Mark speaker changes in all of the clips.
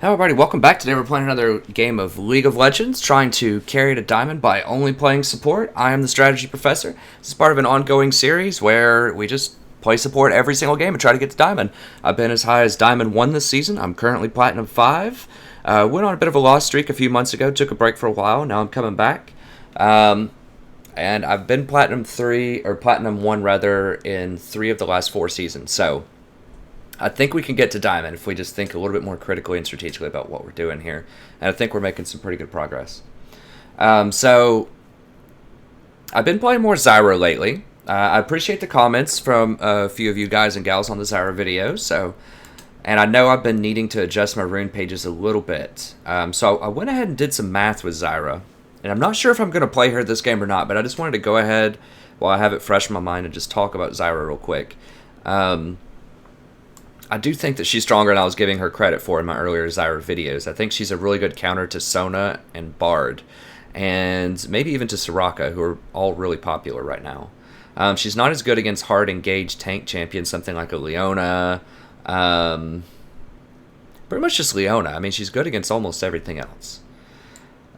Speaker 1: Hello everybody, welcome back. Today we're playing another game of League of Legends, trying to carry to Diamond by only playing support. I am the Strategy Professor. This is part of an ongoing series where we just play support every single game and try to get to Diamond. I've been as high as Diamond 1 this season. I'm currently Platinum 5. Went on a bit of a loss streak a few months ago, took a break for a while, now I'm coming back. And I've been Platinum 3, or Platinum 1 rather, in 3 of the last 4 seasons, so I think we can get to Diamond if we just think a little bit more critically and strategically about what we're doing here. And I think we're making some pretty good progress. So, I've been playing more Zyra lately. I appreciate the comments from a few of you guys and gals on the Zyra videos. And I know I've been needing to adjust my rune pages a little bit. So I went ahead and did some math with Zyra. And I'm not sure if I'm going to play her this game or not, but I just wanted to go ahead while I have it fresh in my mind and just talk about Zyra real quick. I do think that she's stronger than I was giving her credit for in my earlier Zyra videos. I think she's a really good counter to Sona and Bard, and maybe even to Soraka, who are all really popular right now. She's not as good against hard engaged tank champions, something like a Leona. Pretty much just Leona. I mean, she's good against almost everything else.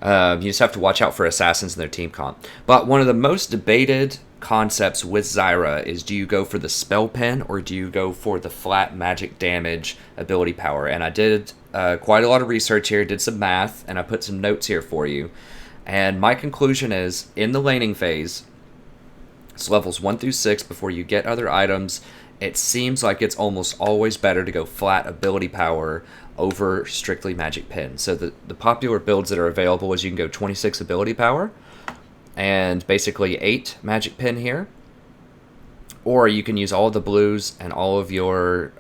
Speaker 1: You just have to watch out for assassins in their team comp. But one of the most debated concepts with Zyra is, do you go for the spell pen or do you go for the flat magic damage ability power? And I did quite a lot of research here, did some math, and I put some notes here for you. And my conclusion is, in the laning phase, it's levels 1 through 6 before you get other items, it seems like it's almost always better to go flat ability power over strictly magic pen. So the popular builds that are available is you can go 26 ability power and basically 8 magic pen here, or you can use all of the blues and all of your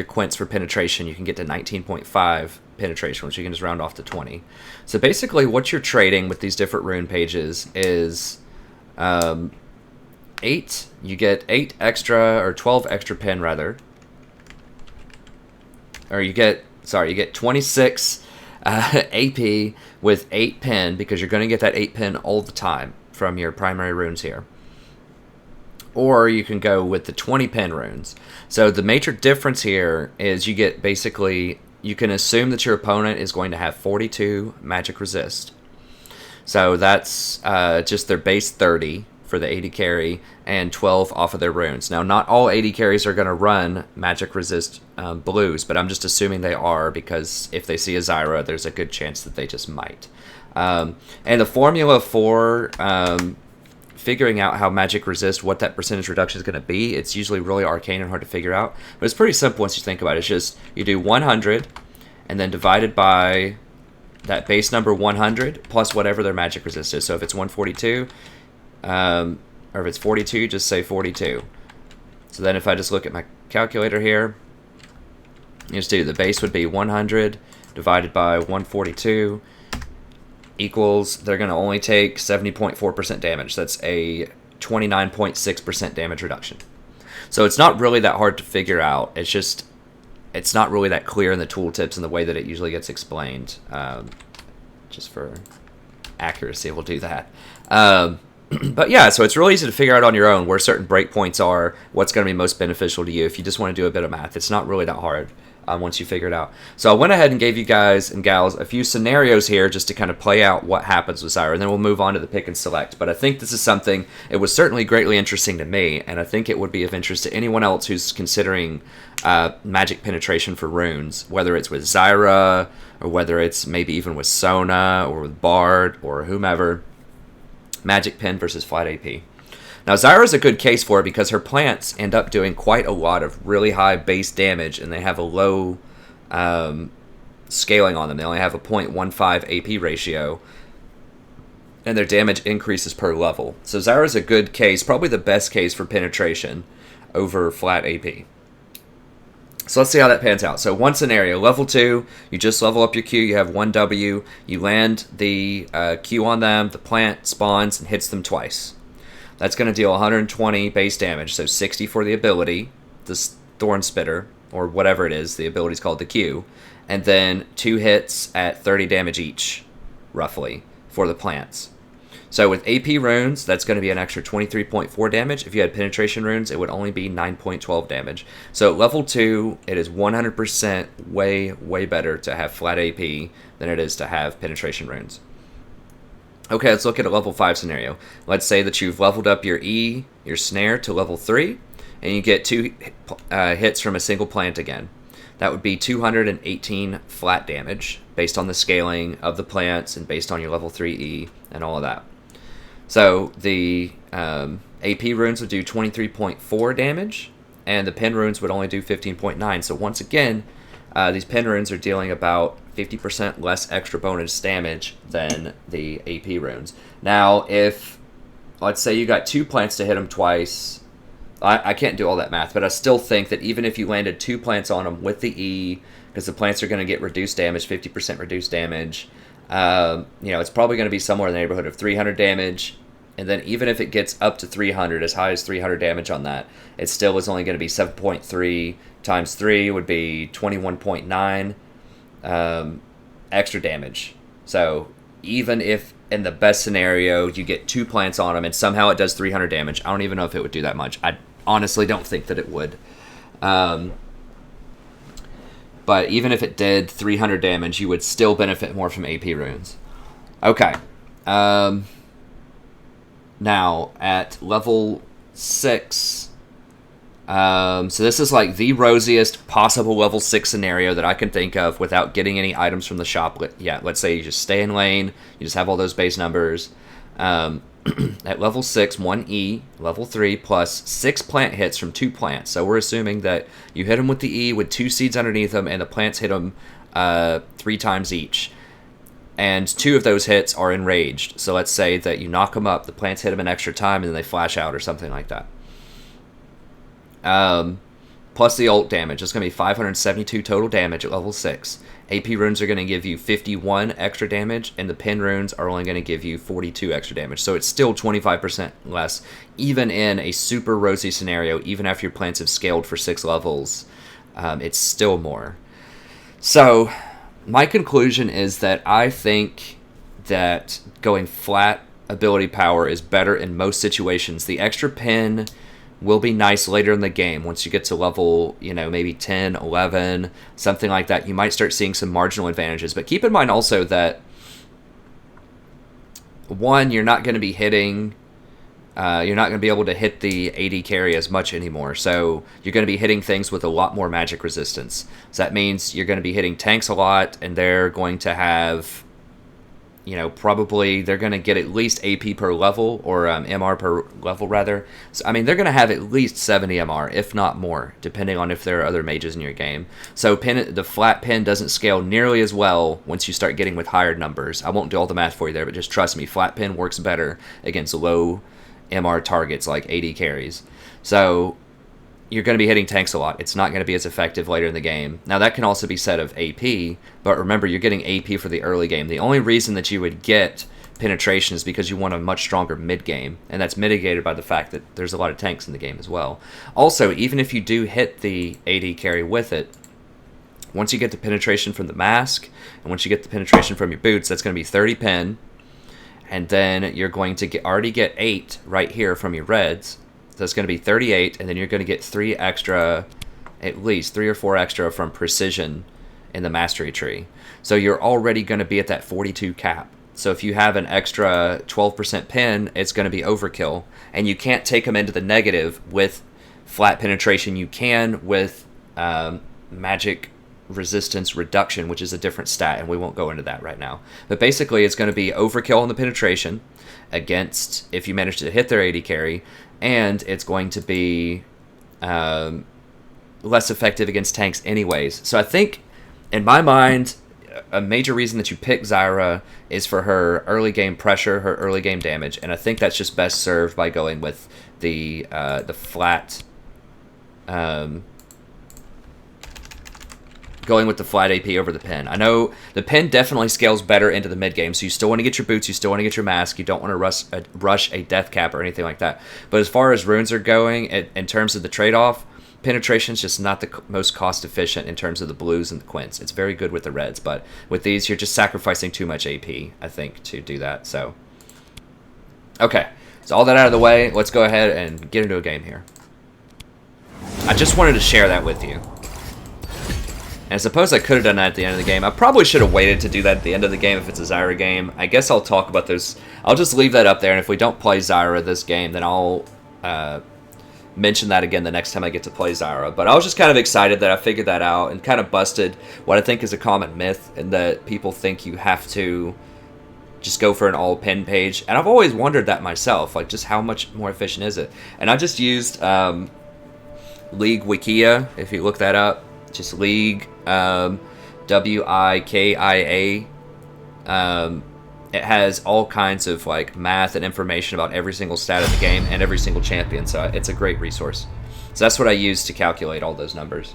Speaker 1: quints for penetration. You can get to 19.5 penetration, which you can just round off to 20. So basically what you're trading with these different rune pages is 8, you get 8 extra, or 12 extra pen rather, or you get 26 AP with 8 pen, because you're going to get that 8 pen all the time from your primary runes here. Or you can go with the 20 pen runes. So the major difference here is you get basically, you can assume that your opponent is going to have 42 magic resist. So that's just their base 30 for the 80 carry and 12 off of their runes. Now, not all 80 carries are going to run magic resist blues, but I'm just assuming they are, because if they see a Zyra, there's a good chance that they just might. And the formula for figuring out how magic resist, what that percentage reduction is going to be, it's usually really arcane and hard to figure out, but it's pretty simple once you think about it. It's just, you do 100 and then divided by that base number 100 plus whatever their magic resist is. So if it's 142, or if it's 42, just say 42. So then if I just look at my calculator here, you just do, the base would be 100 divided by 142 equals, they're going to only take 70.4% damage. That's a 29.6% damage reduction. So it's not really that hard to figure out. It's just, it's not really that clear in the tooltips and the way that it usually gets explained. Just for accuracy, we'll do that. But yeah, so it's really easy to figure out on your own where certain breakpoints are, what's going to be most beneficial to you if you just want to do a bit of math. It's not really that hard once you figure it out. So I went ahead and gave you guys and gals a few scenarios here just to kind of play out what happens with Zyra, and then we'll move on to the pick and select. But I think this is something, it was certainly greatly interesting to me, and I think it would be of interest to anyone else who's considering magic penetration for runes, whether it's with Zyra, or whether it's maybe even with Sona, or with Bard, or whomever. Magic pen versus flat AP. Now, Zyra's a good case for it because her plants end up doing quite a lot of really high base damage, and they have a low scaling on them. They only have a 0.15 AP ratio, and their damage increases per level. So Zyra's a good case, probably the best case for penetration over flat AP. So let's see how that pans out. So one scenario, level 2, you just level up your Q, you have 1 W, you land the Q on them, the plant spawns and hits them twice. That's going to deal 120 base damage, so 60 for the ability, the Thorn Spitter, or whatever it is, the ability's called the Q, and then 2 hits at 30 damage each, roughly, for the plants. So with AP runes, that's going to be an extra 23.4 damage. If you had penetration runes, it would only be 9.12 damage. So at level 2, it is 100% way better to have flat AP than it is to have penetration runes. Okay, let's look at a level 5 scenario. Let's say that you've leveled up your E, your snare, to level 3, and you get 2 hits from a single plant again. That would be 218 flat damage, based on the scaling of the plants and based on your level 3 E and all of that. So the AP runes would do 23.4 damage, and the pen runes would only do 15.9. So once again, these pen runes are dealing about 50% less extra bonus damage than the AP runes. Now, if, let's say you got 2 plants to hit them twice, I can't do all that math, but I still think that even if you landed 2 plants on them with the E, because the plants are going to get reduced damage, 50% reduced damage, it's probably going to be somewhere in the neighborhood of 300 damage. And then even if it gets up to 300, as high as 300 damage on that, it still is only going to be 7.3 times 3 would be 21.9 extra damage. So even if in the best scenario you get 2 plants on them and somehow it does 300 damage, I don't even know if it would do that much. I honestly don't think that it would. But even if it did 300 damage, you would still benefit more from AP runes. Okay. Now, at level 6, so this is like the rosiest possible level 6 scenario that I can think of without getting any items from the shop. Yeah, let's say you just stay in lane, you just have all those base numbers. At level 6, 1E, level 3, plus 6 plant hits from 2 plants. So we're assuming that you hit them with the E with 2 seeds underneath them, and the plants hit them 3 times each. And 2 of those hits are enraged. So let's say that you knock them up, the plants hit them an extra time, and then they flash out or something like that. Plus the ult damage. It's going to be 572 total damage at level 6. AP runes are going to give you 51 extra damage, and the pen runes are only going to give you 42 extra damage. So it's still 25% less, even in a super rosy scenario, even after your plants have scaled for 6 levels. It's still more. So my conclusion is that I think that going flat ability power is better in most situations. The extra pen will be nice later in the game. Once you get to level, maybe 10, 11, something like that, you might start seeing some marginal advantages. But keep in mind also that, one, you're not going to be hitting, you're not going to be able to hit the AD carry as much anymore. So you're going to be hitting things with a lot more magic resistance. So that means you're going to be hitting tanks a lot, and they're going to have, probably they're going to get at least AP per level, or MR per level, rather. So, they're going to have at least 70 MR, if not more, depending on if there are other mages in your game. So the flat pen doesn't scale nearly as well once you start getting with higher numbers. I won't do all the math for you there, but just trust me, flat pen works better against low MR targets like AD carries. So you're going to be hitting tanks a lot. It's not going to be as effective later in the game. Now, that can also be said of AP, but remember, you're getting AP for the early game. The only reason that you would get penetration is because you want a much stronger mid-game, and that's mitigated by the fact that there's a lot of tanks in the game as well. Also, even if you do hit the AD carry with it, once you get the penetration from the mask, and once you get the penetration from your boots, that's going to be 30 pen, and then you're going to already get 8 right here from your reds. So it's going to be 38, and then you're going to get 3 extra, at least 3 or 4 extra from precision in the mastery tree. So you're already going to be at that 42 cap. So if you have an extra 12% pen, it's going to be overkill. And you can't take them into the negative with flat penetration. You can with magic resistance reduction, which is a different stat, and we won't go into that right now. But basically, it's going to be overkill on the penetration against if you manage to hit their AD carry, and it's going to be less effective against tanks anyways. So I think, in my mind, a major reason that you pick Zyra is for her early game pressure, her early game damage, and I think that's just best served by going with the flat going with the flat AP over the pen. I know the pen definitely scales better into the mid game, so you still want to get your boots, you still want to get your mask, you don't want to rush a death cap or anything like that. But as far as runes are going, in terms of the trade-off, penetration is just not the most cost efficient in terms of the blues and the quints. It's very good with the reds, but with these, you're just sacrificing too much AP, I think, to do that. So Okay, so all that out of the way, let's go ahead and get into a game here. I just wanted to share that with you. And I suppose I could have done that at the end of the game. I probably should have waited to do that at the end of the game if it's a Zyra game. I guess I'll talk about those. I'll just leave that up there, and if we don't play Zyra this game, then I'll mention that again the next time I get to play Zyra. But I was just kind of excited that I figured that out and kind of busted what I think is a common myth, and that people think you have to just go for an all-pin page. And I've always wondered that myself, like just how much more efficient is it? And I just used League Wikia, if you look that up. Just League, WIKIA. It has all kinds of like math and information about every single stat of the game and every single champion, so it's a great resource. So that's what I use to calculate all those numbers.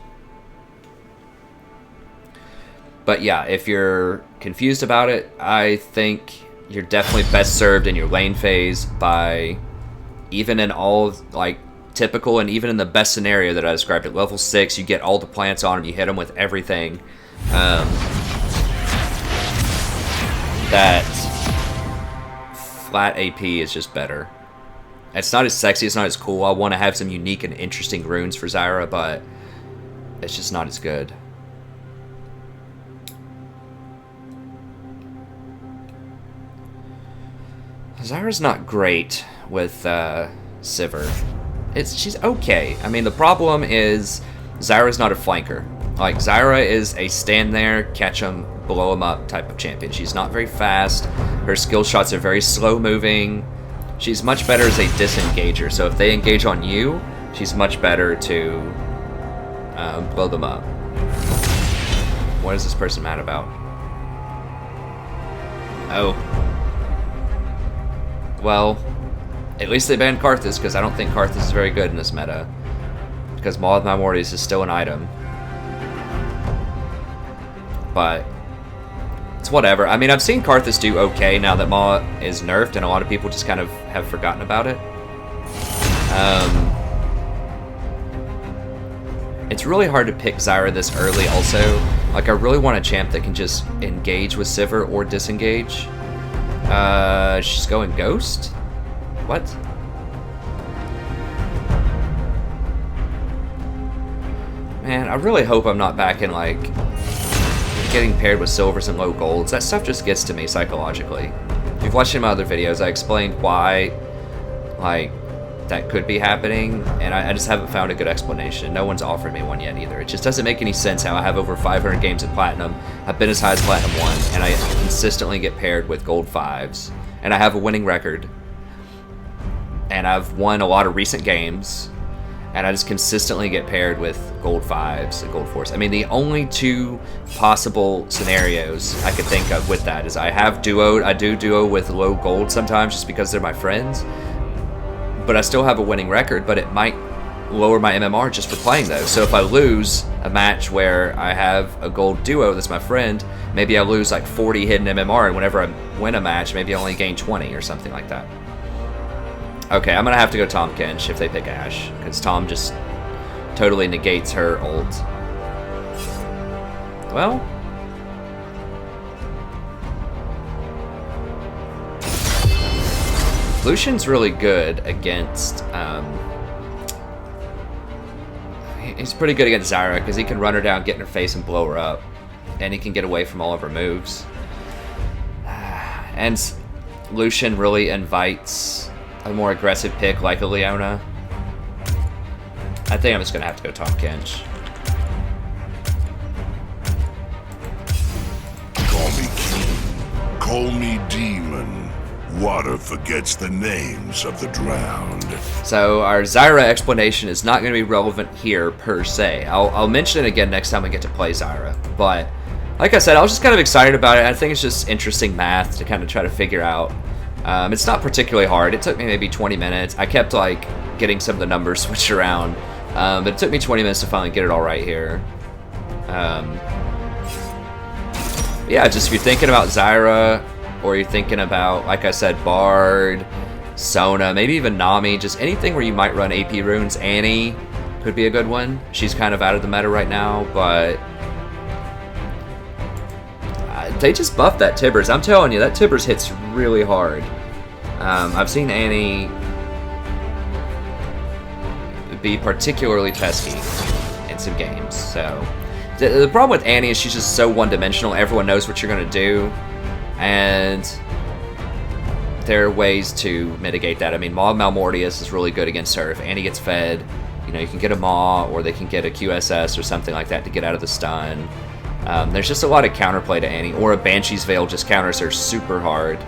Speaker 1: But yeah, if you're confused about it, I think you're definitely best served in your lane phase by, even in all like typical and even in the best scenario that I described at level 6, you get all the plants on them, you hit them with everything. That flat AP is just better. It's not as sexy, it's not as cool. I want to have some unique and interesting runes for Zyra, but it's just not as good. Zyra's not great with Sivir. She's okay. I mean, the problem is Zyra's not a flanker. Like, Zyra is a stand there, catch them, blow them up type of champion. She's not very fast. Her skill shots are very slow moving. She's much better as a disengager. So if they engage on you, she's much better to blow them up. What is this person mad about? Oh. Well, at least they banned Karthus, because I don't think Karthus is very good in this meta. Because Maw of Primordials is still an item. But it's whatever. I mean, I've seen Karthus do okay now that Maw is nerfed, and a lot of people just kind of have forgotten about it. It's really hard to pick Zyra this early also. Like, I really want a champ that can just engage with Sivir or disengage. She's going Ghost? What? Man, I really hope I'm not back in, like, getting paired with silvers and low golds. That stuff just gets to me psychologically. If you've watched any of my other videos, I explained why, like, that could be happening, and I just haven't found a good explanation. No one's offered me one yet either. It just doesn't make any sense how I have over 500 games in Platinum, I've been as high as Platinum 1, and I consistently get paired with Gold 5s, and I have a winning record. And I've won a lot of recent games, and I just consistently get paired with Gold 5s and Gold 4s. I mean, the only two possible scenarios I could think of with that is I do duo with low gold sometimes just because they're my friends, but I still have a winning record, but it might lower my MMR just for playing those. So if I lose a match where I have a gold duo that's my friend, maybe I lose like 40 hidden MMR, and whenever I win a match, maybe I only gain 20 or something like that. Okay, I'm going to have to go Tahm Kench if they pick Ashe, because Tahm just totally negates her ult. Well, Lucian's really good against, he's pretty good against Zyra, because he can run her down, get in her face, and blow her up. And he can get away from all of her moves. And Lucian really invites a more aggressive pick like a Leona. I think I'm just going to have to go Tahm Kench.
Speaker 2: Call me king, call me demon. Water forgets the names of the drowned.
Speaker 1: So our Zyra explanation is not going to be relevant here per se. I'll mention it again next time we get to play Zyra. But like I said, I was just kind of excited about it. I think it's just interesting math to kind of try to figure out. It's not particularly hard. It took me maybe 20 minutes. I kept like getting some of the numbers switched around, but it took me 20 minutes to finally get it all right here. Yeah, just if you're thinking about Zyra, or you're thinking about, like I said, Bard, Sona, maybe even Nami, just anything where you might run AP runes. Annie could be a good one. She's kind of out of the meta right now, but they just buffed that Tibbers. I'm telling you, that Tibbers hits really hard. I've seen Annie be particularly pesky in some games. So the problem with Annie is she's just so one-dimensional. Everyone knows what you're going to do, and there are ways to mitigate that. I mean, Maw Malmortius is really good against her. If Annie gets fed, you know, you can get a Maw, or they can get a QSS or something like that to get out of the stun. There's just a lot of counterplay to Annie, or a Banshee's Veil just counters her super hard.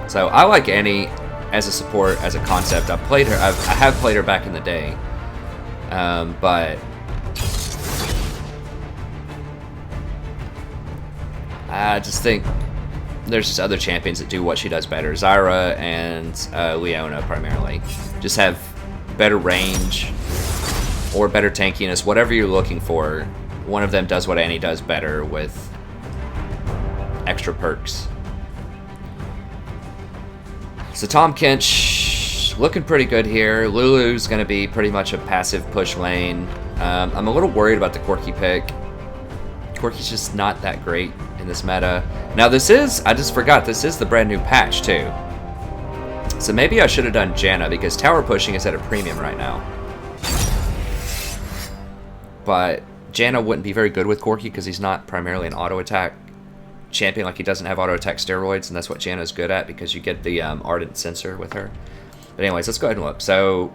Speaker 1: So I like Annie as a support, as a concept. I have played her back in the day, but I just think there's just other champions that do what she does better. Zyra and Leona primarily just have better range or better tankiness, whatever you're looking for. One of them does what Annie does better with extra perks. So Tahm Kench looking pretty good here. Lulu's going to be pretty much a passive push lane. I'm a little worried about the Corki pick. Corki's just not that great in this meta. Now this is, I just forgot, this is the brand new patch too. So maybe I should have done Janna, because tower pushing is at a premium right now. But Janna wouldn't be very good with Corki because he's not primarily an auto attack champion. Like, he doesn't have auto attack steroids, and that's what Janna's good at because you get the Ardent Sensor with her. But anyways, let's go ahead and look. So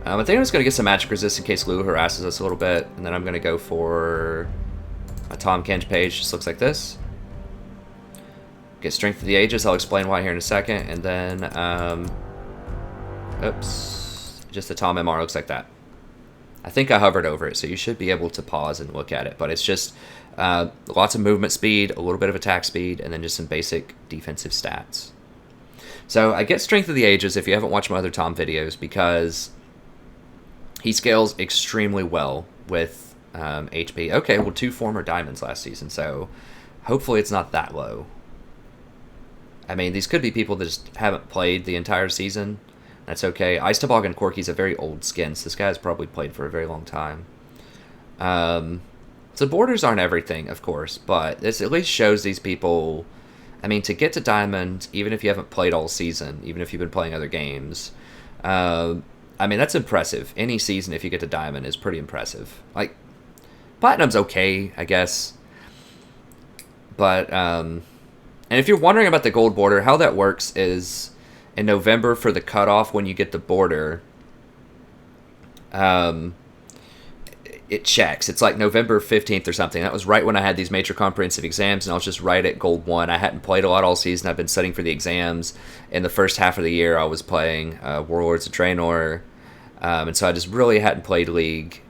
Speaker 1: I think I'm just going to get some magic resist in case Lulu harasses us a little bit, and then I'm going to go for a Tahm Kench page. Just looks like this. Get Strength of the Ages. I'll explain why here in a second. And then, oops, just the Tahm MR looks like that. I think I hovered over it, so you should be able to pause and look at it. But it's just lots of movement speed, a little bit of attack speed, and then just some basic defensive stats. So I get Strength of the Ages if you haven't watched my other Tahm videos, because he scales extremely well with HP. Okay, well, 2 former diamonds last season, so hopefully it's not that low. I mean, these could be people that just haven't played the entire season. That's okay. Ice Toboggan Corki's a very old skin, so this guy has probably played for a very long time. So borders aren't everything, of course, but this at least shows these people, I mean, to get to Diamond, even if you haven't played all season, even if you've been playing other games, I mean, that's impressive. Any season, if you get to Diamond, is pretty impressive. Like, Platinum's okay, I guess. But, and if you're wondering about the gold border, how that works is in November for the cutoff, when you get the border, it checks. It's like November 15th or something. That was right when I had these major comprehensive exams, and I was just right at Gold 1. I hadn't played a lot all season. I've been studying for the exams. In the first half of the year, I was playing Warlords of Draenor, and so I just really hadn't played League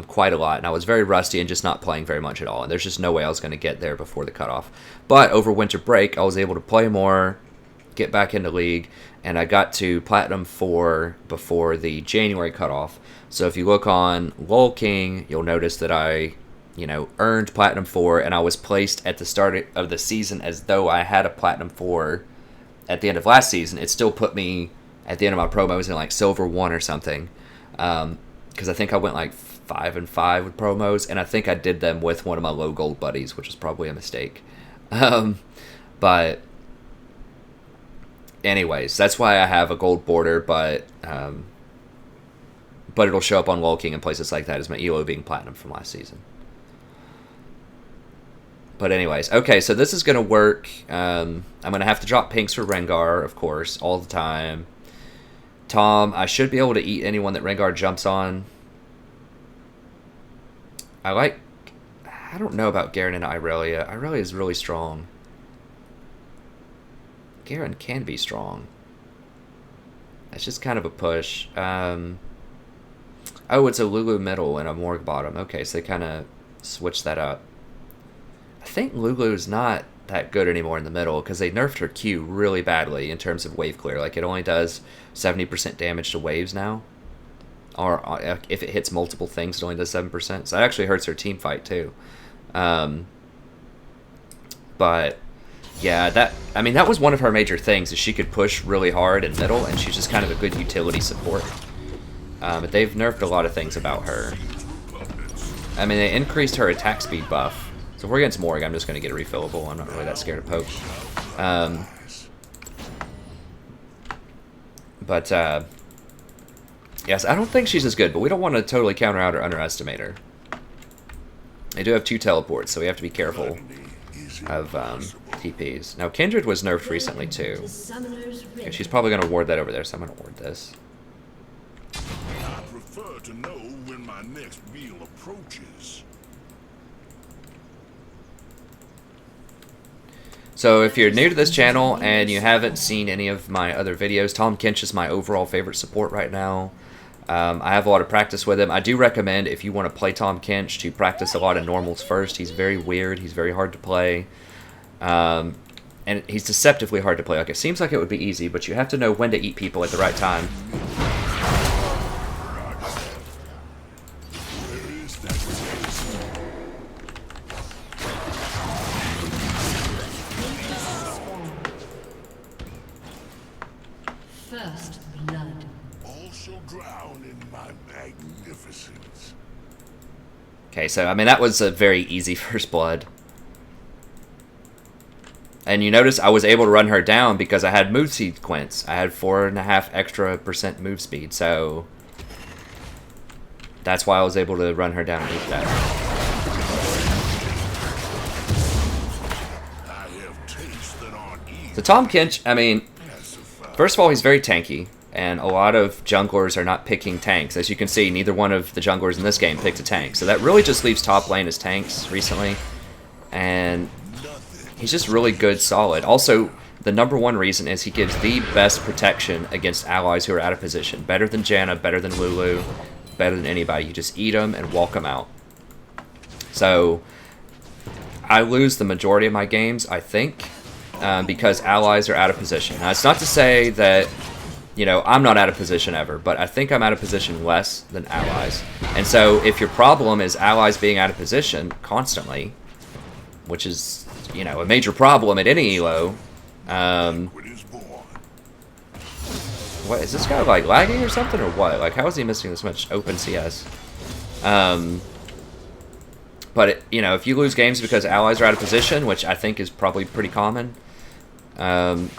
Speaker 1: quite a lot, and I was very rusty and just not playing very much at all, and there's just no way I was going to get there before the cutoff. But over winter break, I was able to play more, get back into League, and I got to Platinum 4 before the January cutoff. So if you look on LOL King, you'll notice that I, earned Platinum 4, and I was placed at the start of the season as though I had a Platinum 4 at the end of last season. It still put me at the end of my promos in like Silver 1 or something, because I think I went like 5-5 with promos, and I think I did them with one of my low gold buddies, which was probably a mistake. But anyways, that's why I have a gold border, but it'll show up on LOL King and places like that as my ELO being platinum from last season. But anyways, okay, so this is going to work. I'm going to have to drop pinks for Rengar, of course, all the time. Tahm, I should be able to eat anyone that Rengar jumps on. I don't know about Garen and Irelia. Irelia is really strong. Garen can be strong. That's just kind of a push. Oh, it's a Lulu middle and a Morg bottom. Okay, so they kind of switched that up. I think Lulu's not that good anymore in the middle because they nerfed her Q really badly in terms of wave clear. Like, it only does 70% damage to waves now. Or if it hits multiple things, it only does 7%. So that actually hurts her team fight too. But yeah, that was one of her major things, is she could push really hard in middle, and she's just kind of a good utility support. But they've nerfed a lot of things about her. I mean, they increased her attack speed buff So if we're against Morg, I'm just going to get a refillable. I'm not really that scared of poke. Yes, I don't think she's as good, but we don't want to totally counter out or underestimate her. They do have 2 teleports, so we have to be careful of TPs. Now, Kindred was nerfed recently, too. Okay, she's probably going to ward that over there, so I'm going to ward this.
Speaker 2: I prefer to know when my next meal approaches.
Speaker 1: So if you're new to this channel and you haven't seen any of my other videos, Tahm Kench is my overall favorite support right now. I have a lot of practice with him. I do recommend, if you want to play Tahm Kench, to practice a lot of normals first. He's very weird. He's very hard to play. And he's deceptively hard to play. Like, it seems like it would be easy, but you have to know when to eat people at the right time.
Speaker 3: First blood.
Speaker 2: Also drown in my magnificence.
Speaker 1: Okay, so, I mean, that was a very easy first blood. And you notice I was able to run her down because I had move sequence. I had 4.5% extra move speed, so that's why I was able to run her down and eat that. So Tahm Kench, I mean, first of all, he's very tanky, and a lot of junglers are not picking tanks. As you can see, neither one of the junglers in this game picked a tank. So that really just leaves top lane as tanks recently. And he's just really good, solid. Also, the #1 reason is he gives the best protection against allies who are out of position. Better than Janna, better than Lulu, better than anybody. You just eat them and walk them out. So, I lose the majority of my games, I think, because allies are out of position. Now, it's not to say that, you know, I'm not out of position ever, but I think I'm out of position less than allies. And so, if your problem is allies being out of position constantly, which is, you know, a major problem at any elo. What, is this guy, like, lagging or something, or what? Like, how is he missing this much open CS? But, you know, if you lose games because allies are out of position, which I think is probably pretty common, then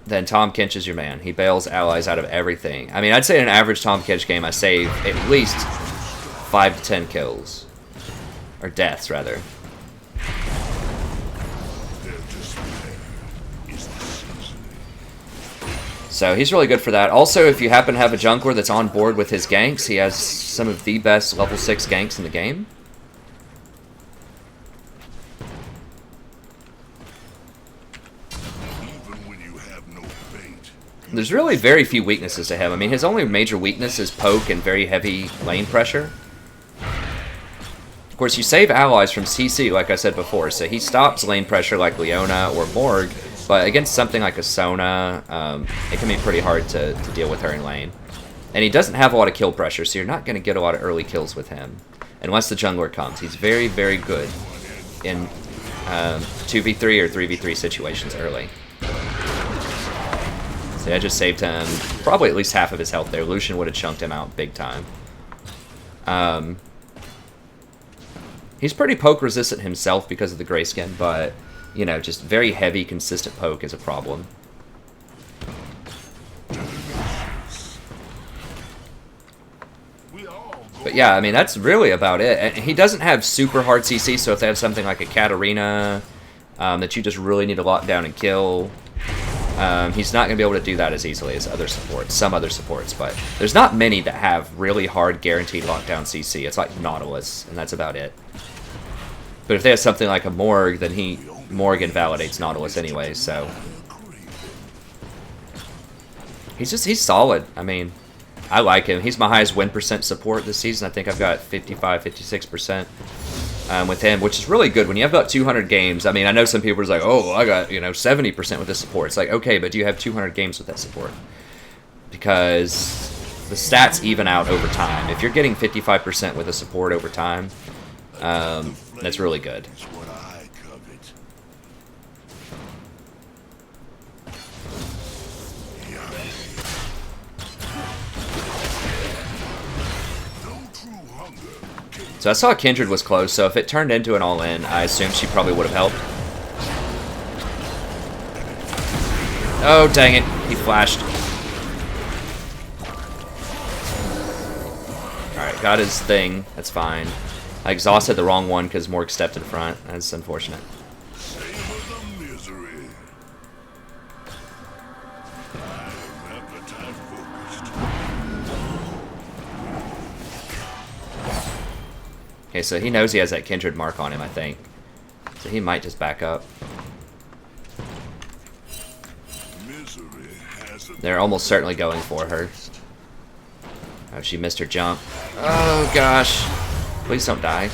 Speaker 1: Tahm Kench is your man. He bails allies out of everything. I mean, I'd say in an average Tahm Kench game, I save at least 5 to 10 kills. Or deaths, rather. So he's really good for that. Also, if you happen to have a jungler that's on board with his ganks, he has some of the best level 6 ganks in the game. There's really very few weaknesses to him. I mean, his only major weakness is poke and very heavy lane pressure. Of course, you save allies from CC, like I said before, so he stops lane pressure like Leona or Morg, but against something like a Sona, it can be pretty hard to deal with her in lane. And he doesn't have a lot of kill pressure, so you're not going to get a lot of early kills with him, unless the jungler comes. He's very, very good in 2v3 or 3v3 situations early. See, I just saved him probably at least half of his health there. Lucian would have chunked him out big time. He's pretty poke resistant himself because of the grayskin, but, you know, just very heavy, consistent poke is a problem. But yeah, I mean, that's really about it. And he doesn't have super hard CC, so if they have something like a Katarina that you just really need to lock down and kill, he's not going to be able to do that as easily as other supports, some other supports. But there's not many that have really hard guaranteed lockdown CC. It's like Nautilus, and that's about it. But if they have something like a Morg, then Morg invalidates Nautilus anyway, so he's solid. I mean, I like him. He's my highest win % support this season. I think I've got 55, 56% with him, which is really good. When you have about 200 games, I mean, I know some people are like, oh, I got, you know, 70% with this support. It's like, okay, but do you have 200 games with that support? Because the stats even out over time. If you're getting 55% with a support over time, that's really good. So I saw Kindred was close, so if it turned into an all-in, I assume she probably would have helped. Oh, dang it. He flashed. Alright, got his thing. That's fine. I exhausted the wrong one because Morg stepped in front. That's unfortunate. Okay, so he knows he has that Kindred mark on him, I think. So he might just back up. They're almost certainly going for her. Oh, she missed her jump. Oh, gosh. Please don't die.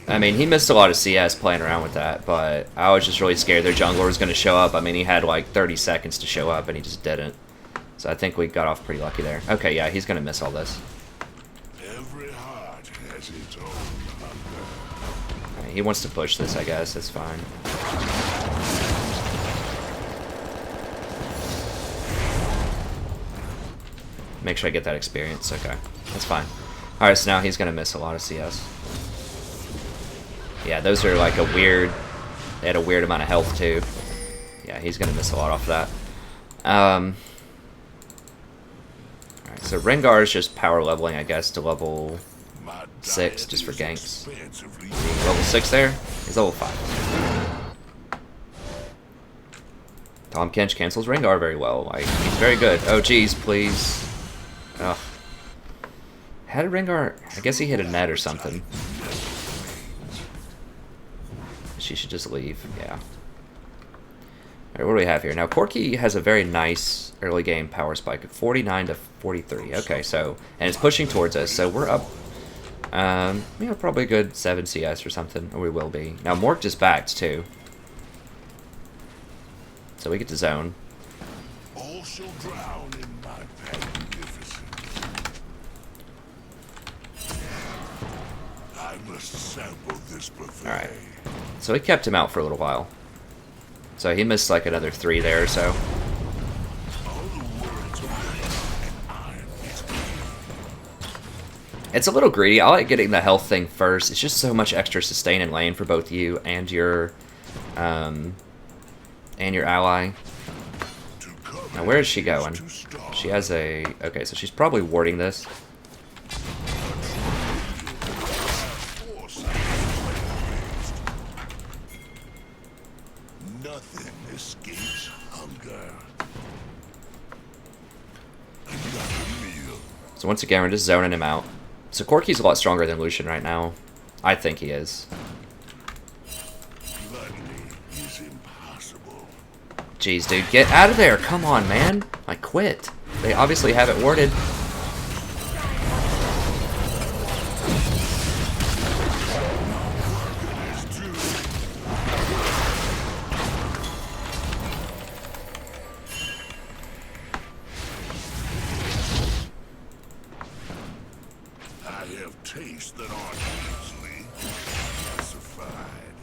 Speaker 1: I mean, he missed a lot of CS playing around with that, but I was just really scared their jungler was going to show up. I mean, he had like 30 seconds to show up, and he just didn't. So I think we got off pretty lucky there. Okay, yeah, he's going to miss all this.
Speaker 2: Every heart has its own hunger.
Speaker 1: Right, he wants to push this, I guess. That's fine. Make sure I get that experience. Okay, that's fine. Alright, so now he's going to miss a lot of CS. Yeah, those are like a weird... They had a weird amount of health, too. Yeah, he's going to miss a lot off of that. Alright, so Rengar is just power leveling, I guess, to level 6, just for ganks. Level 6 there? He's level 5. Tahm Kench cancels Rengar very well. Like, he's very good. Oh, geez, please. Ugh. How did Rengar... I guess he hit a net or something. She should just leave. Yeah. Alright, what do we have here? Now, Corki has a very nice early game power spike of 49 to 43. Okay, so... And it's pushing towards us, so we're up... you know, probably a good 7 CS or something. Or we will be. Now, Mork just backed, too. So we get to zone.
Speaker 2: All shall drown in my magnificence. I must sample this buffet.
Speaker 1: Alright. So we kept him out for a little while. So he missed like another 3 there or so. It's a little greedy. I like getting the health thing first. It's just so much extra sustain in lane for both you and your ally. Now where is she going? She has a... Okay, so she's probably warding this.
Speaker 2: Nothing escapes hunger.
Speaker 1: So once again, we're just zoning him out. So Corki's a lot stronger than Lucian right now. I think he is.
Speaker 2: Is impossible.
Speaker 1: Jeez, dude, get out of there. Come on, man. Like, quit. They obviously have it warded.
Speaker 2: I have tastes that aren't easily classified.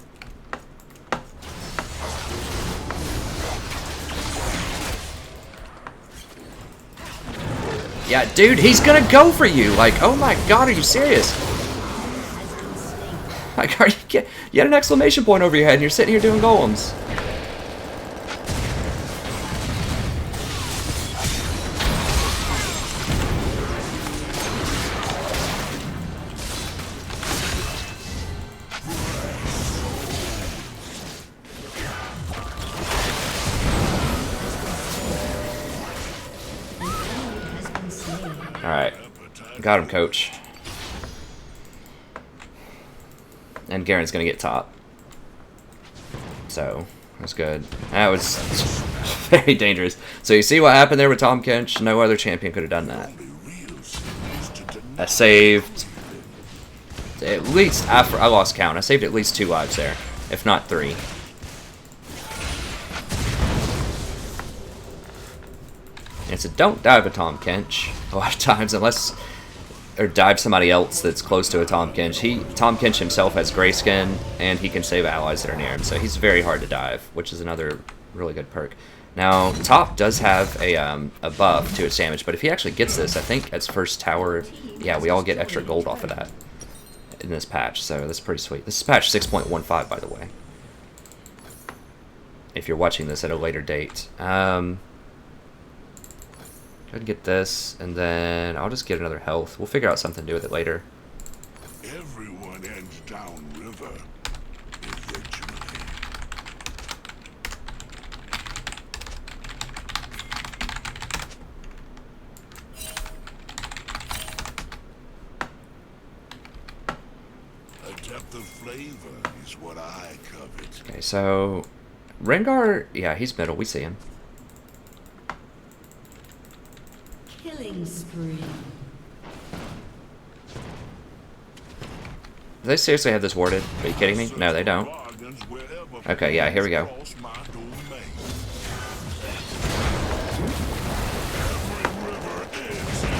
Speaker 1: Yeah, dude, he's gonna go for you. Like, oh my god, are you serious? Like, you had an exclamation point over your head and you're sitting here doing golems. Alright. Got him, coach. And Garen's gonna get top. So, that's good. That was very dangerous. So you see what happened there with Tahm Kench? No other champion could have done that. I saved... At least, after I lost count, I saved at least 2 lives there. If not 3. And so don't dive a Tahm Kench a lot of times unless... Or dive somebody else that's close to a Tahm Kench. Tahm Kench himself has grayskin, and he can save allies that are near him, so he's very hard to dive, which is another really good perk. Now, Top does have a buff to its damage, but if he actually gets this, I think as first tower, yeah, we all get extra gold off of that in this patch, so that's pretty sweet. This is patch 6.15, by the way, if you're watching this at a later date. Go ahead and get this, and then I'll just get another health. We'll figure out something to do with it later.
Speaker 2: Everyone ends downriver eventually. A depth of flavor is what I covet.
Speaker 1: Okay, so Rengar, yeah, he's middle. We see him.
Speaker 3: Killing spree.
Speaker 1: Do they seriously have this warded? Are you kidding me? No, they don't. Okay, yeah, here we go.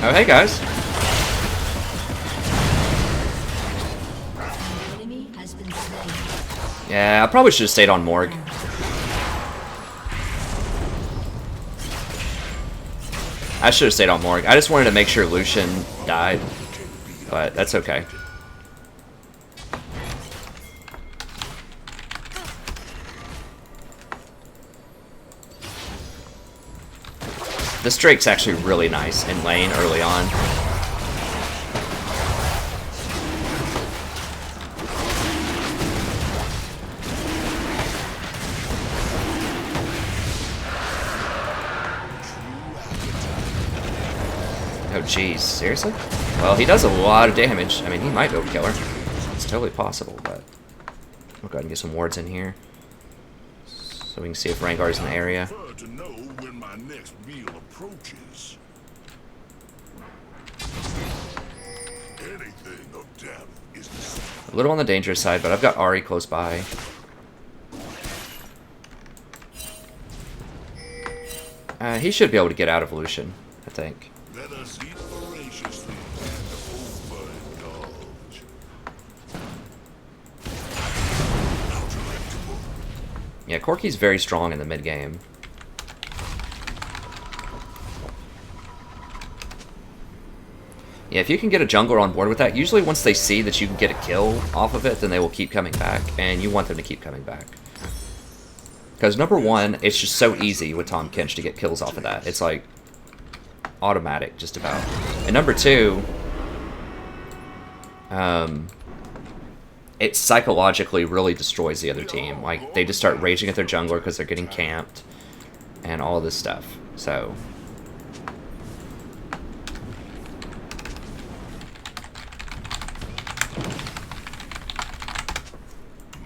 Speaker 1: Oh, hey, guys.
Speaker 3: Enemy has been slain.
Speaker 1: Yeah, I probably should have stayed on Morg. I should have stayed on Morg. I just wanted to make sure Lucian died, but that's okay. This Drake's actually really nice in lane early on. Oh jeez, seriously? Well, he does a lot of damage. I mean, he might be able to kill her. It's totally possible, but we'll go ahead and get some wards in here, so we can see if Rengar's in the area.
Speaker 2: To know when my next meal approaches. Anything of depth is
Speaker 1: A little on the dangerous side, but I've got Ahri close by. He should be able to get out of Lucian, I think.
Speaker 2: let us eat voraciously and overindulge. How delectable.
Speaker 1: Yeah, Corki's very strong in the mid game. Yeah, if you can get a jungler on board with that, usually once they see that you can get a kill off of it, then they will keep coming back, and you want them to keep coming back. Because number one, it's just so easy with Tahm Kench to get kills off of that. It's like automatic, just about. And number two, it psychologically really destroys the other team. Like, they just start raging at their jungler because they're getting camped and all this stuff. So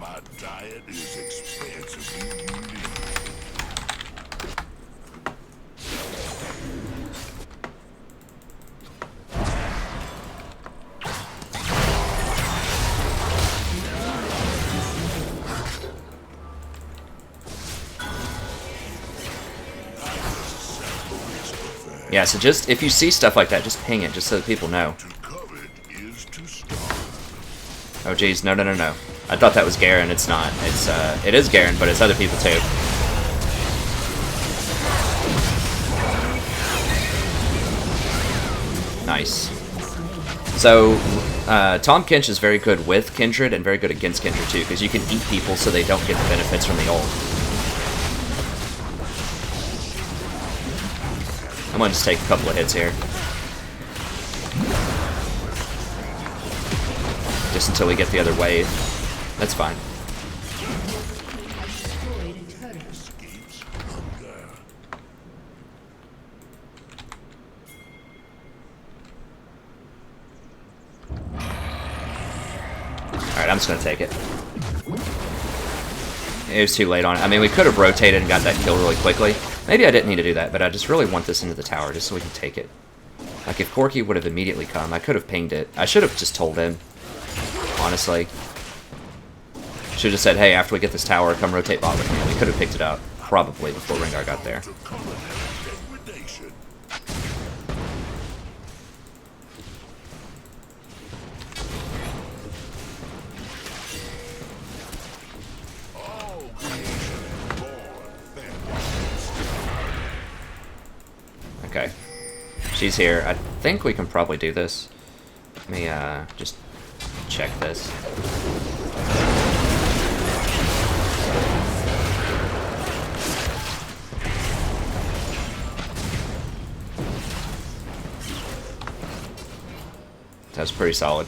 Speaker 2: My diet is expansively unique.
Speaker 1: yeah, so just, if you see stuff like that, just ping it, just so that people know.
Speaker 2: To covet is to starve.
Speaker 1: Oh geez, no, no, no, no. I thought that was Garen, it's not. It's, it is Garen, but it's other people too. Nice. So, Tahm Kench is very good with Kindred and very good against Kindred too, because you can eat people so they don't get the benefits from the ult. I'm gonna just take a couple of hits here. Just until we get the other wave. That's fine.
Speaker 2: Escapes hunger.
Speaker 1: Alright, I'm just gonna take it. It was too late on it. I mean, we could have rotated and got that kill really quickly. Maybe I didn't need to do that, but I just really want this into the tower just so we can take it. Like, if Corki would have immediately come, I could have pinged it. I should have just told him, honestly. Should have just said, hey, after we get this tower, come rotate bot with me. We could have picked it up, probably, before Rengar got there.
Speaker 2: To covet degradation. All creation is born thin.
Speaker 1: She's here. I think we can probably do this. Let me just check this. That's pretty solid.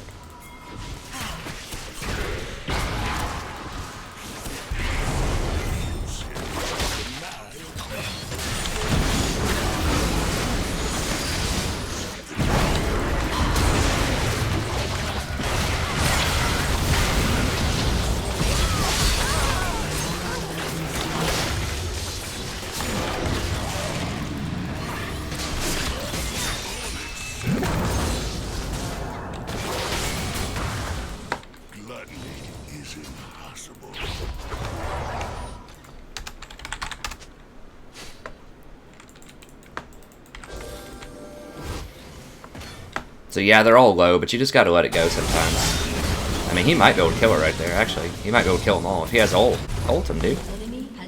Speaker 1: So yeah, they're all low, but you just gotta let it go sometimes. I mean, he might be able to kill her right there, actually. He might be able to kill them all. If he has ult. Ult him, dude.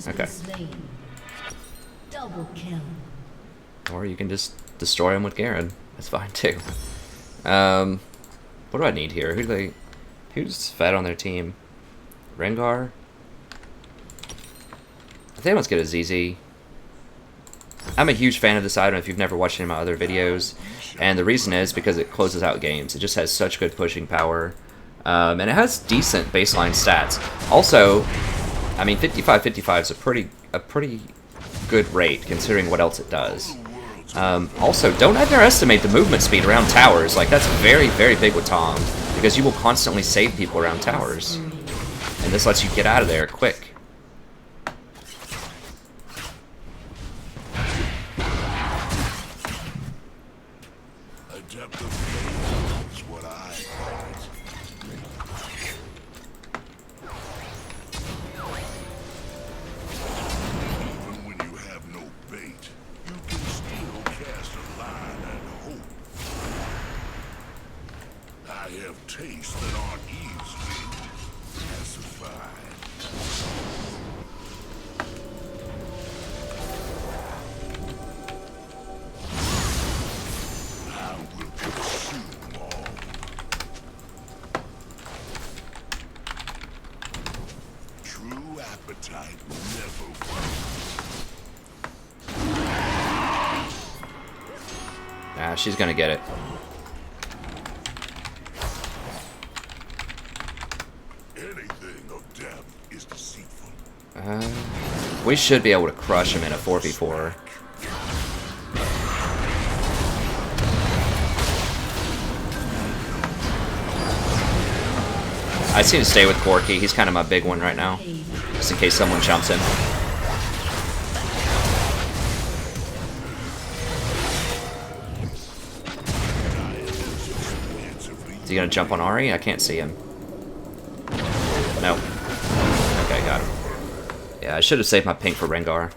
Speaker 1: Okay.
Speaker 3: Double kill.
Speaker 1: Or you can just destroy him with Garen. That's fine, too. What do I need here? Who's fed on their team? Rengar? I think let's get a ZZ. I'm a huge fan of this item if you've never watched any of my other videos. And the reason is because it closes out games. It just has such good pushing power. And it has decent baseline stats. Also, I mean, 55-55 is a pretty good rate considering what else it does. Also, don't underestimate the movement speed around towers. Like, that's very, very big with Tahm, because you will constantly save people around towers. And this lets you get out of there quick. She's gonna get it.
Speaker 2: Anything of depth is deceitful.
Speaker 1: We should be able to crush him in a 4v4. I seem to stay with Corki. He's kind of my big one right now, just in case someone jumps him. Is he gonna jump on Ari? I can't see him. No. Okay, got him. Yeah, I should have saved my pink for Rengar.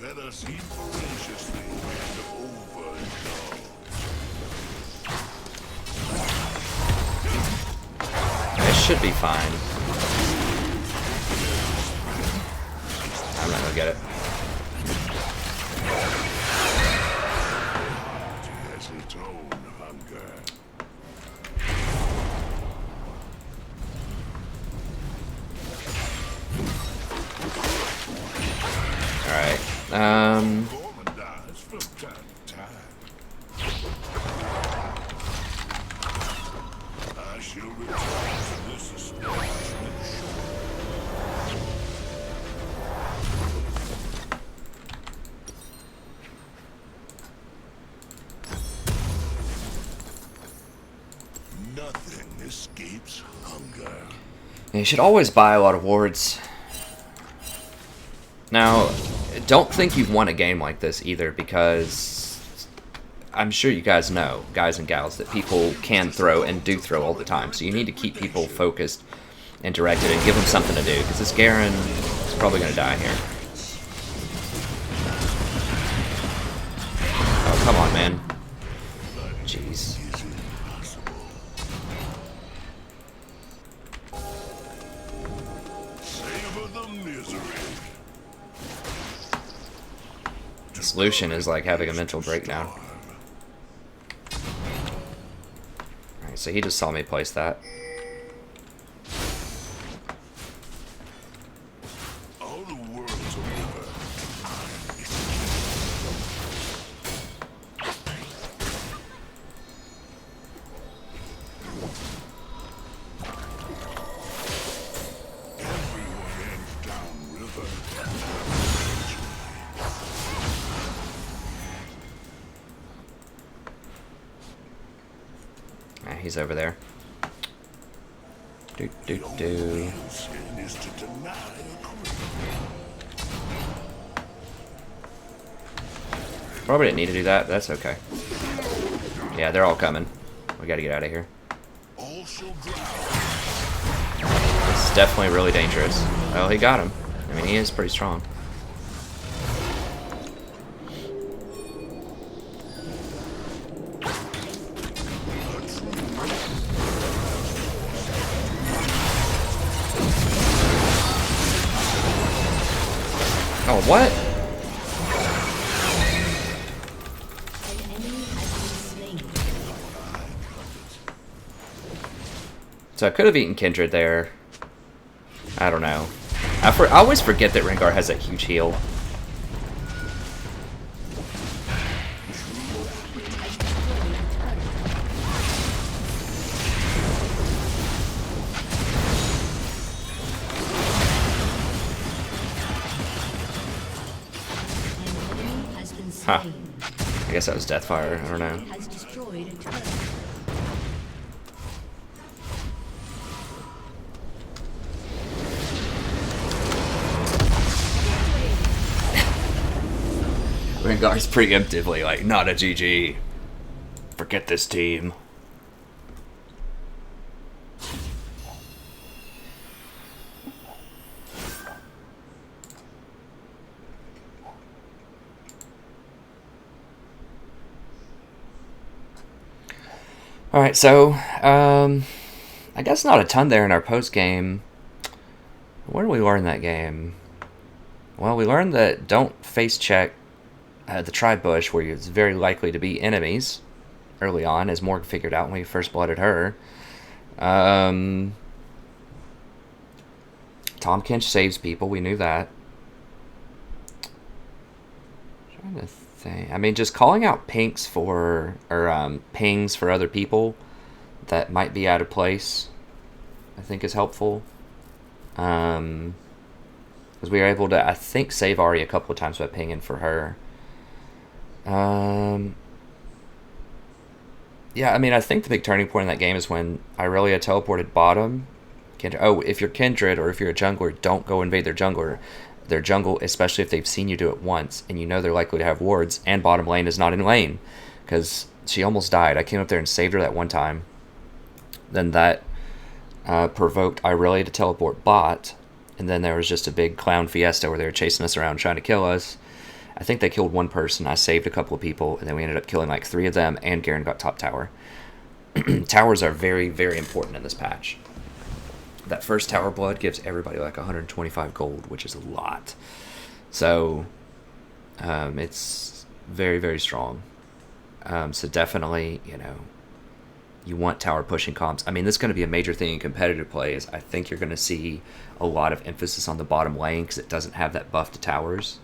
Speaker 2: Let us eat voraciously and overindulge.
Speaker 1: It should be fine. I'm not gonna get it.
Speaker 2: Has its own hunger.
Speaker 1: Alright.
Speaker 2: Nothing escapes hunger.
Speaker 1: You should always buy a lot of wards. Now, don't think you've won a game like this either, because I'm sure you guys know, guys and gals, that people can throw and do throw all the time. So you need to keep people focused and directed and give them something to do, because this Garen is probably going to die here. man. Jeez.
Speaker 2: Savor the misery.
Speaker 1: This Lucian is like having a mental breakdown. Alright, so he just saw me place that.
Speaker 2: All the world's a river. Everyone ends downriver.
Speaker 1: He's over there. Do do do.
Speaker 2: Sin is to deny a creed.
Speaker 1: Probably didn't need to do that, but that's okay. Yeah, they're all coming. We gotta get out of here.
Speaker 2: All shall drown.
Speaker 1: It's definitely really dangerous. Well, he got him. I mean, he is pretty strong. Oh, what?
Speaker 3: An enemy has been slain.
Speaker 1: So I could have eaten Kindred there. I don't know. I always forget that Rengar has that huge heal.
Speaker 3: An enemy has been
Speaker 1: Huh.
Speaker 3: slain.
Speaker 1: I guess that was Deathfire. I don't know.
Speaker 3: Has destroyed a turret.
Speaker 1: Rengar's preemptively like, not a GG. Forget this team. Alright, so, I guess not a ton there in our post game. What did we learn that game? Well, we learned that don't face check the tribe bush where it's very likely to be enemies early on, as Morg figured out when we first blooded her. Tahm Kench saves people, we knew that. Trying to think. I mean, just calling out pinks for, or pings for other people that might be out of place, I think is helpful. Because we were able to, I think, save Ahri a couple of times by pinging for her. Yeah, I mean, I think the big turning point in that game is when Irelia teleported bottom. Oh, if you're Kindred or if you're a jungler, don't go invade their jungle, especially if they've seen you do it once and you know they're likely to have wards, and bottom lane is not in lane. Because she almost died. I came up there and saved her that one time. Then that provoked Irelia to teleport bot, and then there was just a big clown fiesta where they were chasing us around trying to kill us. I think they killed one person. I saved a couple of people, and then we ended up killing like 3 of them, and Garen got top tower. Towers are very, very important in this patch. That first tower blood gives everybody like 125 gold, which is a lot. So, it's very, very strong. So definitely, you know, you want tower pushing comps. I mean, this is going to be a major thing in competitive plays. I think you're going to see a lot of emphasis on the bottom lane because it doesn't have that buff to towers.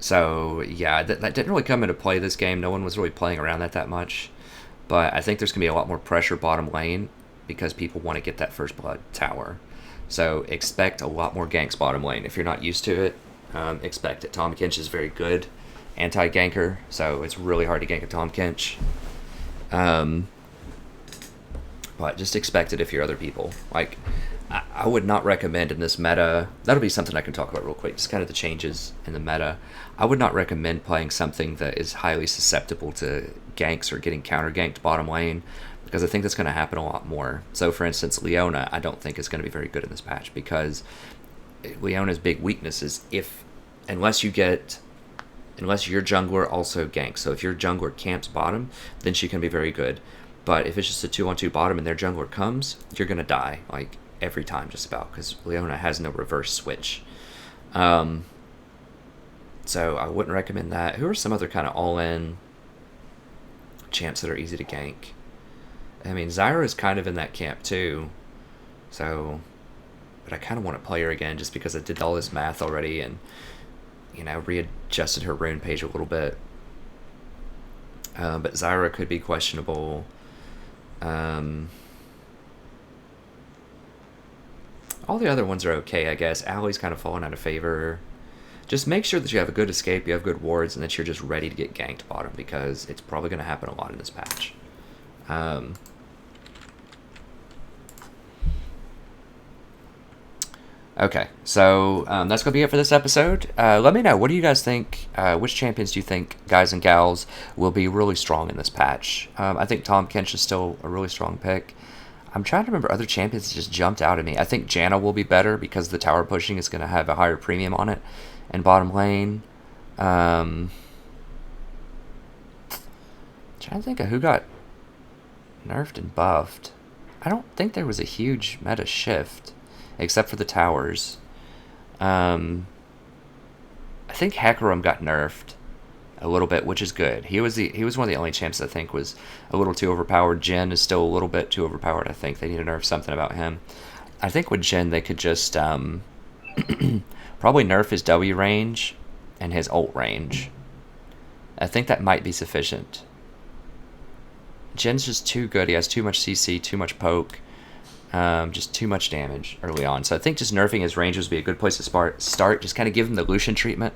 Speaker 1: So yeah, that didn't really come into play this game. No one was really playing around that much, but I think there's gonna be a lot more pressure bottom lane because people want to get that first blood tower. So expect a lot more ganks bottom lane. If you're not used to it, expect it. Tahm Kench is very good anti-ganker, so it's really hard to gank a Tahm Kench. But just expect it if you're other people. Like, I would not recommend in this meta, that'll be something I can talk about real quick, just kind of the changes in the meta. I would not recommend playing something that is highly susceptible to ganks or getting counter-ganked bottom lane, because I think that's going to happen a lot more. So for instance, Leona, I don't think is going to be very good in this patch, because Leona's big weakness is if unless your jungler also ganks. So if your jungler camps bottom, then she can be very good. But if it's just a 2-on-2 bottom and their jungler comes, you're going to die, like, every time just about, because Leona has no reverse switch. So I wouldn't recommend that. Who are some other kind of all-in champs that are easy to gank? I mean, Zyra is kind of in that camp too. So, but I kind of want to play her again just because I did all this math already and, readjusted her rune page a little bit. But Zyra could be questionable. All the other ones are okay, I guess. Allie's kind of fallen out of favor. Just make sure that you have a good escape, you have good wards, and that you're just ready to get ganked bottom, because it's probably going to happen a lot in this patch. Okay, so that's going to be it for this episode. Let me know, what do you guys think? Which champions do you think, guys and gals, will be really strong in this patch? I think Tahm Kench is still a really strong pick. I'm trying to remember other champions that just jumped out at me. I think Janna will be better because the tower pushing is going to have a higher premium on it in bottom lane. Trying to think of who got nerfed and buffed. I don't think there was a huge meta shift, except for the towers. I think Hecarim got nerfed a little bit, which is good. He was one of the only champs I think was a little too overpowered. Jhin is still a little bit too overpowered. I think they need to nerf something about him. I think with Jhin they could just probably nerf his W range and his ult range. I think that might be sufficient. Jin's just too good. He has too much CC, too much poke, just too much damage early on. So I think just nerfing his ranges would be a good place to start. Just kind of give him the Lucian treatment.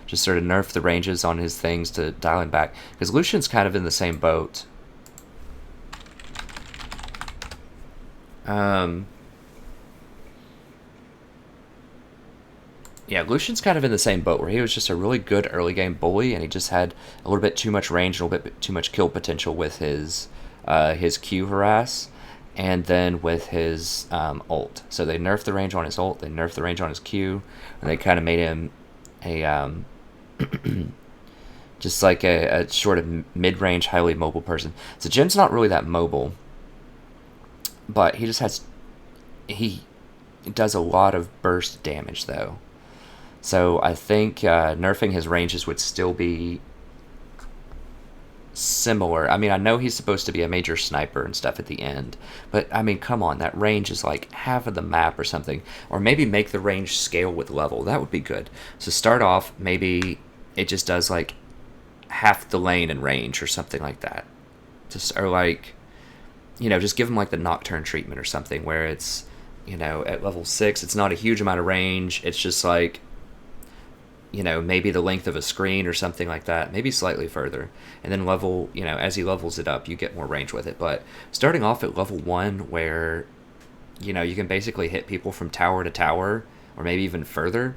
Speaker 1: Just sort of nerf the ranges on his things to dial him back. Because Lucian's kind of in the same boat. Yeah, Lucian's kind of in the same boat where he was just a really good early game bully, and he just had a little bit too much range, a little bit too much kill potential with his Q harass, and then with his ult. So they nerfed the range on his ult, they nerfed the range on his Q, and they kind of made him a just like a sort of mid-range, highly mobile person. So Jin's not really that mobile, but he does a lot of burst damage though. So I think nerfing his ranges would still be similar. I mean, I know he's supposed to be a major sniper and stuff at the end, but I mean, come on, that range is like half of the map or something. Or maybe make the range scale with level. That would be good. So start off, maybe it just does like half the lane in range or something like that. Or like, just give him like the Nocturne treatment or something where it's, at level 6, it's not a huge amount of range. It's just like, maybe the length of a screen or something like that, maybe slightly further. And then level, as he levels it up, you get more range with it. But starting off at level 1 where, you can basically hit people from tower to tower or maybe even further,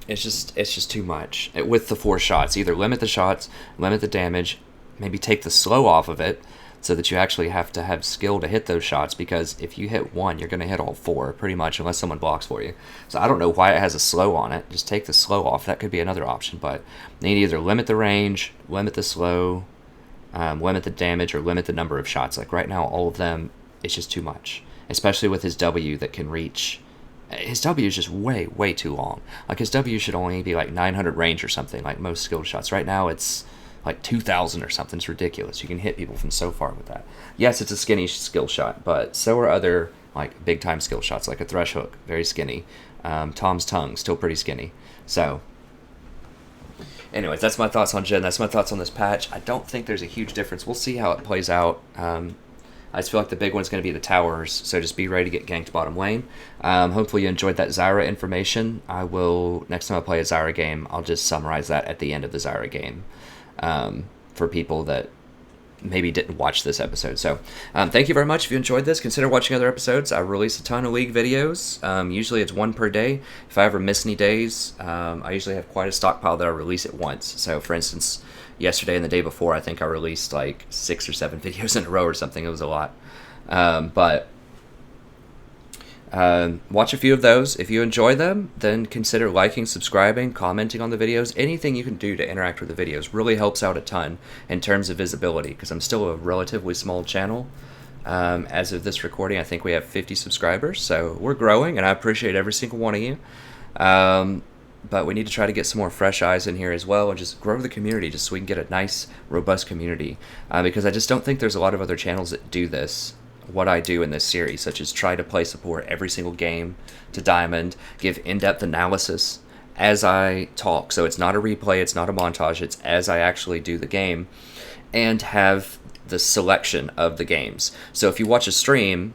Speaker 1: it's just too much. With the 4 shots, either limit the shots, limit the damage, maybe take the slow off of it, so that you actually have to have skill to hit those shots, because if you hit 1, you're going to hit all 4, pretty much, unless someone blocks for you. So I don't know why it has a slow on it. Just take the slow off. That could be another option, but they need to either limit the range, limit the slow, limit the damage, or limit the number of shots. Like right now, all of them, it's just too much, especially with his W that can reach... His W is just way, way too long. Like his W should only be like 900 range or something, like most skilled shots. Right now, it's like 2,000 or something. It's ridiculous. You can hit people from so far with that. Yes, it's a skinny skill shot, but so are other like big time skill shots, like a Thresh Hook, very skinny. Tom's Tongue, still pretty skinny. So, anyways, that's my thoughts on Jhin. That's my thoughts on this patch. I don't think there's a huge difference. We'll see how it plays out. I just feel like the big one's going to be the towers, so just be ready to get ganked bottom lane. Hopefully you enjoyed that Zyra information. Next time I play a Zyra game, I'll just summarize that at the end of the Zyra game for people that maybe didn't watch this episode. So thank you very much. If you enjoyed this, consider watching other episodes. I release a ton of League videos. Usually it's one per day. If I ever miss any days, I usually have quite a stockpile that I release at once. So for instance, yesterday and the day before, I think I released like 6 or 7 videos in a row or something. It was a lot. But Watch a few of those. If you enjoy them, then consider liking, subscribing, commenting on the videos. Anything you can do to interact with the videos really helps out a ton in terms of visibility, because I'm still a relatively small channel. As of this recording, I think we have 50 subscribers, so we're growing, and I appreciate every single one of you. But we need to try to get some more fresh eyes in here as well, and just grow the community, just so we can get a nice, robust community. Because I just don't think there's a lot of other channels that do this, what I do in this series, such as try to play support every single game to Diamond, give in-depth analysis as I talk. So it's not a replay, it's not a montage, it's as I actually do the game, and have the selection of the games. So if you watch a stream,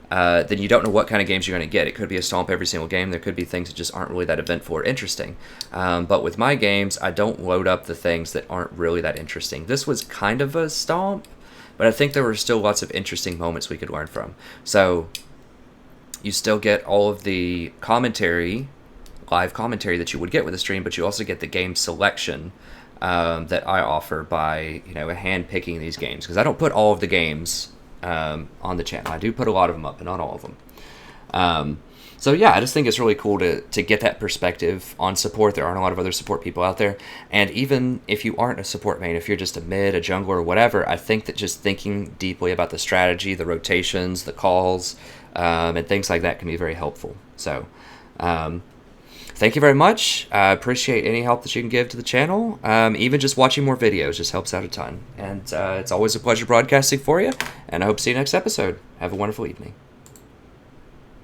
Speaker 1: then you don't know what kind of games you're going to get. It could be a stomp every single game. There could be things that just aren't really that eventful or interesting. But with my games, I don't load up the things that aren't really that interesting. This was kind of a stomp, but I think there were still lots of interesting moments we could learn from. So you still get all of the commentary, live commentary that you would get with a stream, but you also get the game selection that I offer by, hand picking these games, because I don't put all of the games on the channel. I do put a lot of them up, but not all of them. So yeah, I just think it's really cool to get that perspective on support. There aren't a lot of other support people out there, and even if you aren't a support main, if you're just a mid, a jungler, or whatever, I think that just thinking deeply about the strategy, the rotations, the calls, and things like that can be very helpful. So thank you very much. I appreciate any help that you can give to the channel. Even just watching more videos just helps out a ton. And it's always a pleasure broadcasting for you, and I hope to see you next episode. Have a wonderful evening.